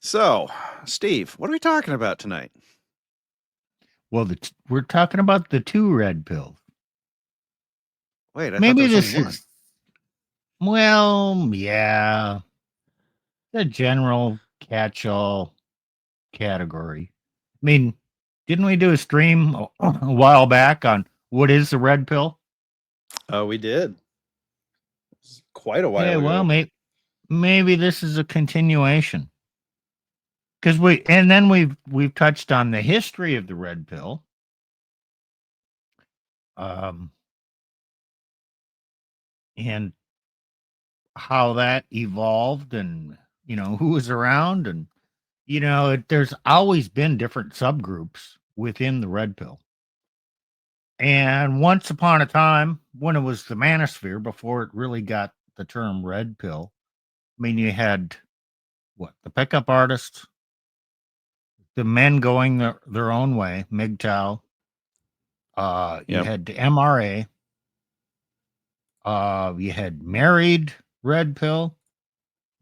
So, Steve, what are we talking about tonight? Well, we're talking about the two red pills. Wait, I thought there Maybe was only this one. is, well, yeah, the general catch all category. I mean, didn't we do a stream a while back on what is the red pill? Oh, we did. Quite a Yeah, while well, ago. maybe this is a continuation. Because we've touched on the history of the red pill, um, and how that evolved, and who was around, and there's always been different subgroups within the red pill. And once upon a time, when it was the manosphere, before it really got the term red pill, I mean, you had what, the pickup artists, the men going their own way, MGTOW. You Yep. had the MRA. You had married red pill,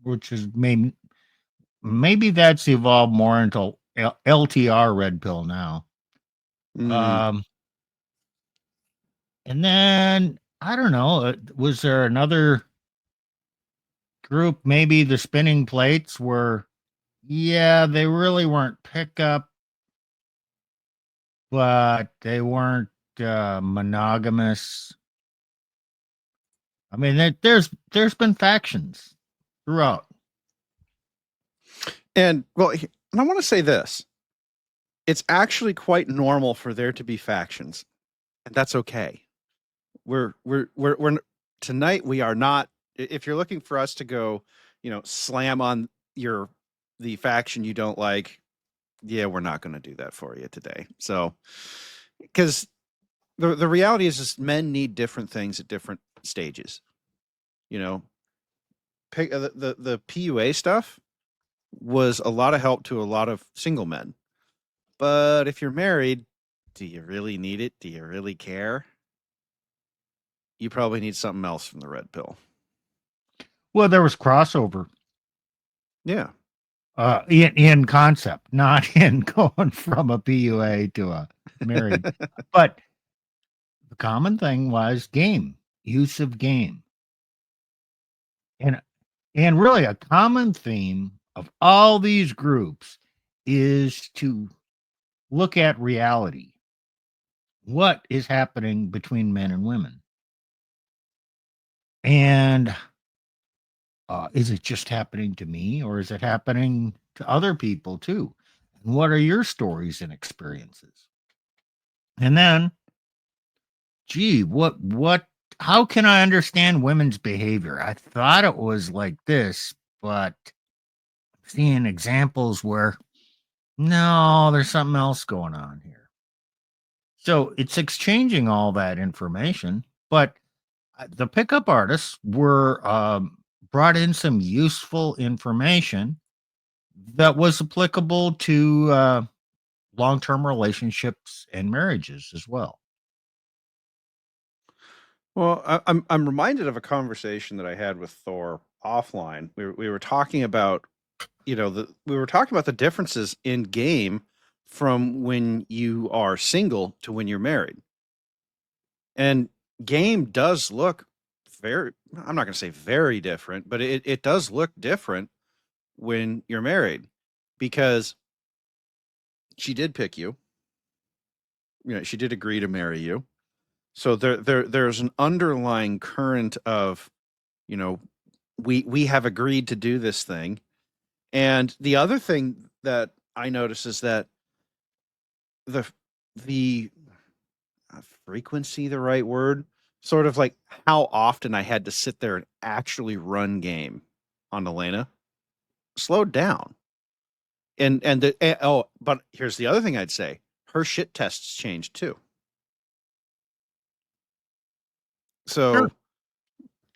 which is maybe that's evolved more into LTR red pill now. Mm. Um, And then I don't know, was there another group? Maybe the spinning plates were, yeah, they really weren't pickup, but they weren't monogamous. I mean, there's been factions throughout. And and I want to say this. It's actually quite normal for there to be factions, and that's okay. We're tonight we are not if you're looking for us to go, slam on the faction you don't like, yeah, we're not going to do that for you today. So, cuz the reality is just men need different things at different stages. You know, the PUA stuff was a lot of help to a lot of single men. But if you're married, do you really need it? Do you really care? You probably need something else from the red pill. Well, there was crossover Yeah. in concept, not in going from a PUA to a married. But the common thing was game, use of game. And really, a common theme of all these groups is to look at reality. What is happening between men and women? And is it just happening to me, or is it happening to other people too? And what are your stories and experiences? And then, gee, how can I understand women's behavior? I thought it was like this, but seeing examples where no, there's something else going on here. So it's exchanging all that information, but the pickup artists were brought in some useful information that was applicable to long-term relationships and marriages as well. Well, I'm reminded of a conversation that I had with Thor offline. We were talking about, we were talking about the differences in game from when you are single to when you're married. And game does look very, I'm not going to say very different, but it does look different when you're married because she did pick you. She did agree to marry you. So there's an underlying current of, you know, we have agreed to do this thing. And the other thing that I notice is that the the frequency, the right word, sort of like how often I had to sit there and actually run game on Elena slowed down. But here's the other thing I'd say: her shit tests changed too. Sure.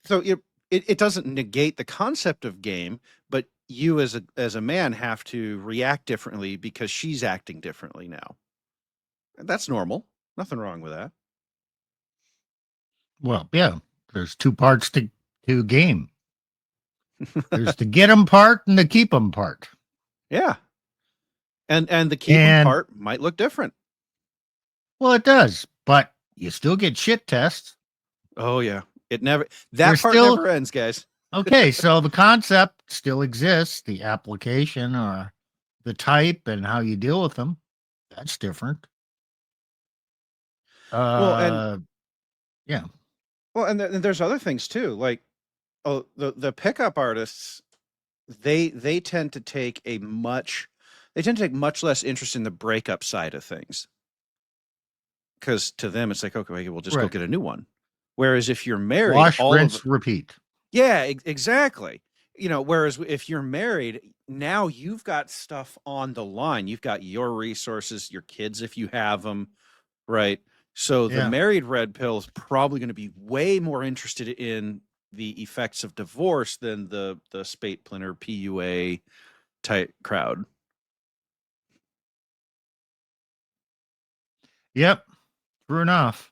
So it doesn't negate the concept of game, but you as a man have to react differently because she's acting differently now. And that's normal. Nothing wrong with that. Well, yeah, there's two parts to game. There's the get them part and the keep them part. Yeah. And the keep 'em And part might look different. well, it does, but you still get shit tests. Oh yeah. It never There's that part still never ends, guys. okay, so the concept still exists, the application or the type and how you deal with them, that's different. Well, and Uh, yeah. and there's other things too. Like the pickup artists, they tend to take much less interest in the breakup side of things. Because to them it's like, okay, we'll just go Right. get a new one. Whereas if you're married, Wash, all of rinse, repeat. yeah, exactly. Whereas if you're married, now you've got stuff on the line. You've got your resources, your kids if you have them, right? So the Yeah. married red pill is probably going to be way more interested in the effects of divorce than the spate planner PUA type crowd. Yep. True enough.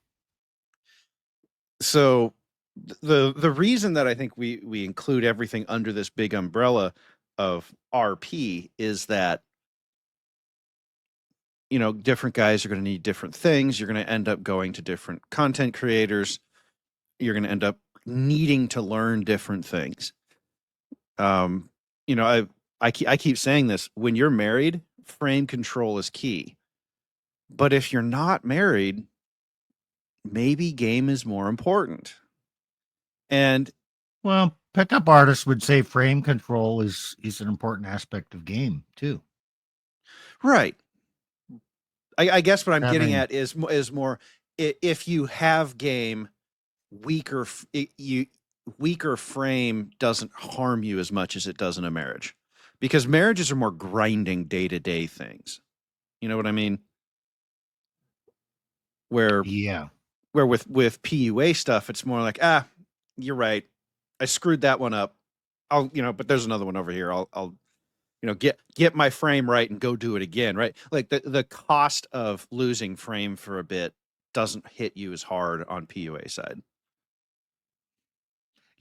So the reason that I think we include everything under this big umbrella of RP is that different guys are going to need different things. You're going to end up going to different content creators. You're going to end up needing to learn different things. Um, I keep saying this: when you're married, frame control is key. But if you're not married, maybe game is more important. And Well, pickup artists would say frame control is an important aspect of game too. right, I guess what I'm getting Having at is more if you have game weaker you weaker frame doesn't harm you as much as it does in a marriage because marriages are more grinding day-to-day things, you know what I mean, where yeah. with PUA stuff it's more like, you're right, I screwed that one up, I'll but there's another one over here, I'll get my frame right and go do it again, right? Like the cost of losing frame for a bit doesn't hit you as hard on PUA side.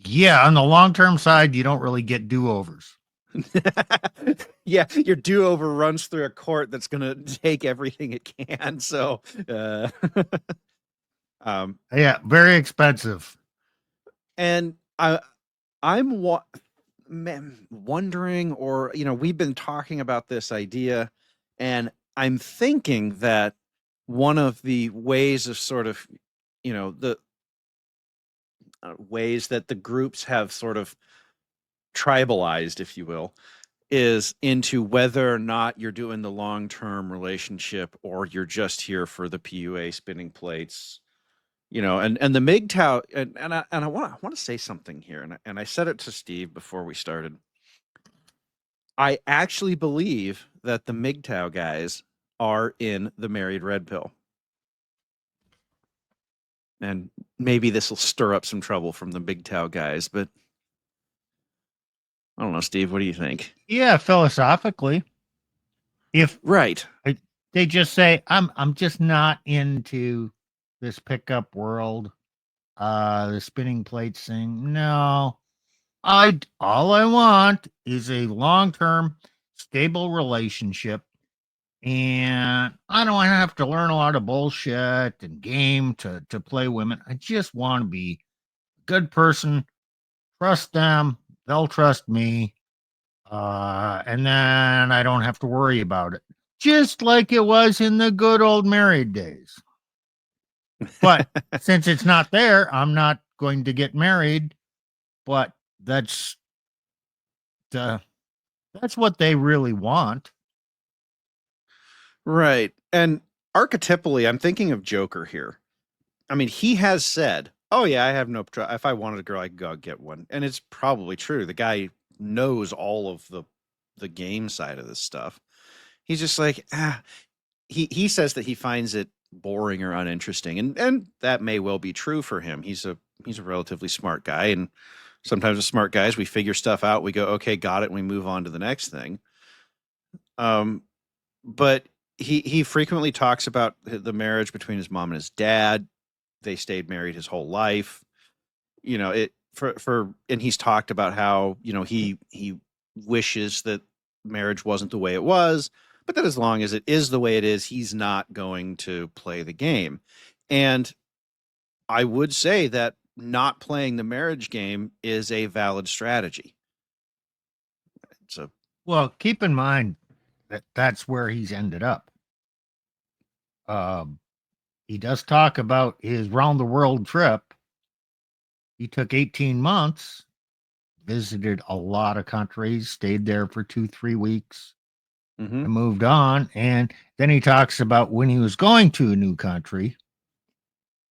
Yeah, on the long-term side, you don't really get do-overs. Yeah, your do-over runs through a court that's gonna take everything it can. So, um, Yeah, very expensive. and I'm wondering, or we've been talking about this idea, and I'm thinking that one of the ways of sort of, the ways that the groups have sort of tribalized, if you will, is into whether or not you're doing the long-term relationship or you're just here for the PUA spinning plates, and the MGTOW, and I want to say something here, and I said it to Steve before we started. I actually believe that the MGTOW guys are in the married red pill, and maybe this will stir up some trouble from the MGTOW guys, but I don't know, Steve. What do you think? Yeah, philosophically, if Right. they just say, I'm just not into this pickup world, the spinning plates thing. No, I all I want is a long-term stable relationship, and I don't have to learn a lot of bullshit and game to play women. I just want to be a good person, trust them, they'll trust me, and then I don't have to worry about it. Just like it was in the good old married days. But since it's not there, I'm not going to get married. But that's the that's what they really want. Right. And archetypally, I'm thinking of Joker here. I mean, he has said, "Oh yeah, I have no if I wanted a girl, I could go out and get one." And it's probably true. The guy knows all of the game side of this stuff. He's just like, he says that he finds it boring or uninteresting. And that may well be true for him. He's a relatively smart guy, and sometimes with smart guys, we figure stuff out, we go, "Okay, got it," and we move on to the next thing. Um but he frequently talks about the marriage between his mom and his dad. They stayed married his whole life. It for and he's talked about how, he wishes that marriage wasn't the way it was, but that as long as it is the way it is, he's not going to play the game. And I would say that not playing the marriage game is a valid strategy. So, Well, keep in mind that that's where he's ended up. Um, he does talk about his round the world trip. He took 18 months, visited a lot of countries, stayed there for 2-3 weeks, mhm. and moved on. And then he talks about when he was going to a new country,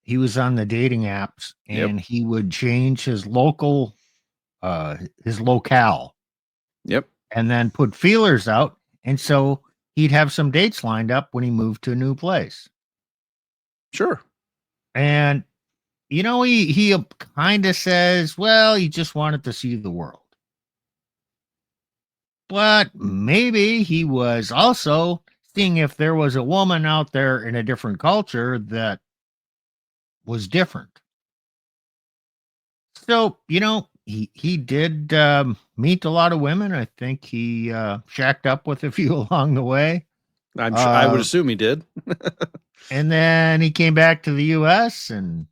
he was on the dating apps Yep. and he would change his locale Yep. and then put feelers out. And so he'd have some dates lined up when he moved to a new place. Sure. And he kind of says, well, he just wanted to see the world. But maybe he was also seeing if there was a woman out there in a different culture that was different. So, he did meet a lot of women. I think he shacked up with a few along the way. I would Uh, assume he did. and then he came back to the US and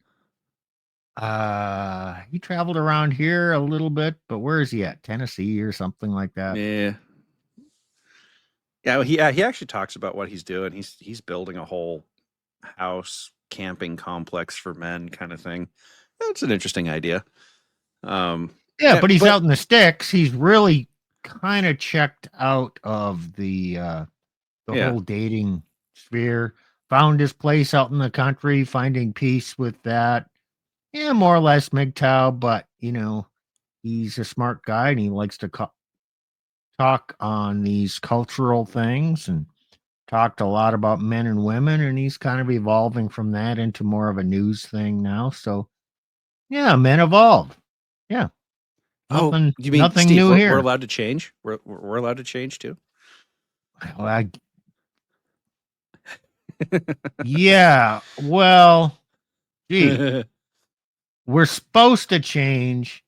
he traveled around here a little bit, but where is he at? Tennessee or something like that. Yeah. Yeah, he actually talks about what he's doing. He's building a whole house camping complex for men kind of thing. That's an interesting idea. Yeah, but he's But out in the sticks. He's really kind of checked out of the yeah. whole dating sphere. Found his place out in the country, finding peace with that. Yeah, more or less MGTOW, but he's a smart guy and he likes to talk on these cultural things and talked a lot about men and women, and he's kind of evolving from that into more of a news thing now. So yeah, men evolve. Yeah, Oh, nothing, you mean nothing Steve? new We're here. allowed to change. We're allowed to change too. Well, yeah, well, gee, we're supposed to change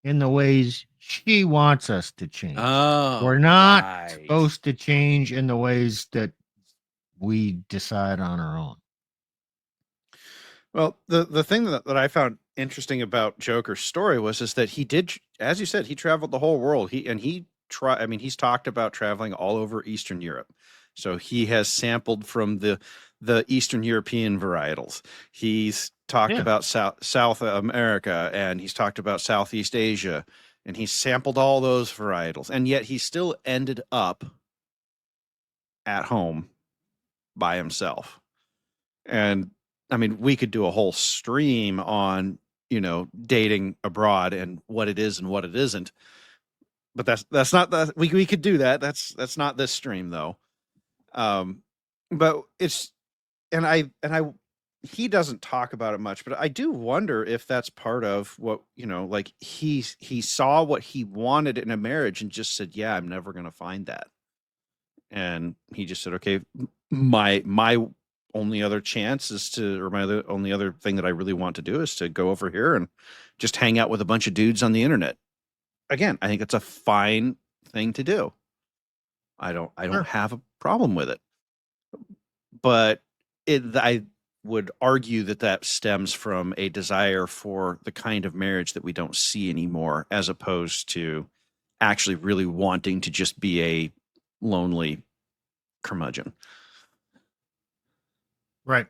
in the ways she wants us to change. We're Oh, not right. supposed to change in the ways that we decide on our own. Well, the thing that I found interesting about Joker's story was is that he did, as you said, he traveled the whole world. I mean, he's talked about traveling all over Eastern Europe. So he has sampled from the Eastern European varietals. He's talked Yeah. about South America, and he's talked about Southeast Asia, and he sampled all those varietals. And yet he still ended up at home by himself. And I mean, we could do a whole stream on, dating abroad and what it is and what it isn't. But that's not that we could do that. That's not this stream though. Um, but it's and I he doesn't talk about it much, but I do wonder if that's part of what, like he saw what he wanted in a marriage and just said, "Yeah, I'm never going to find that." And he just said, "Okay, my only other chance is to, or only other thing that I really want to do is to go over here and just hang out with a bunch of dudes on the internet." Again, I think it's a fine thing to do. I don't Sure. have a problem with it, but I would argue that that stems from a desire for the kind of marriage that we don't see anymore, as opposed to actually really wanting to just be a lonely curmudgeon. Right.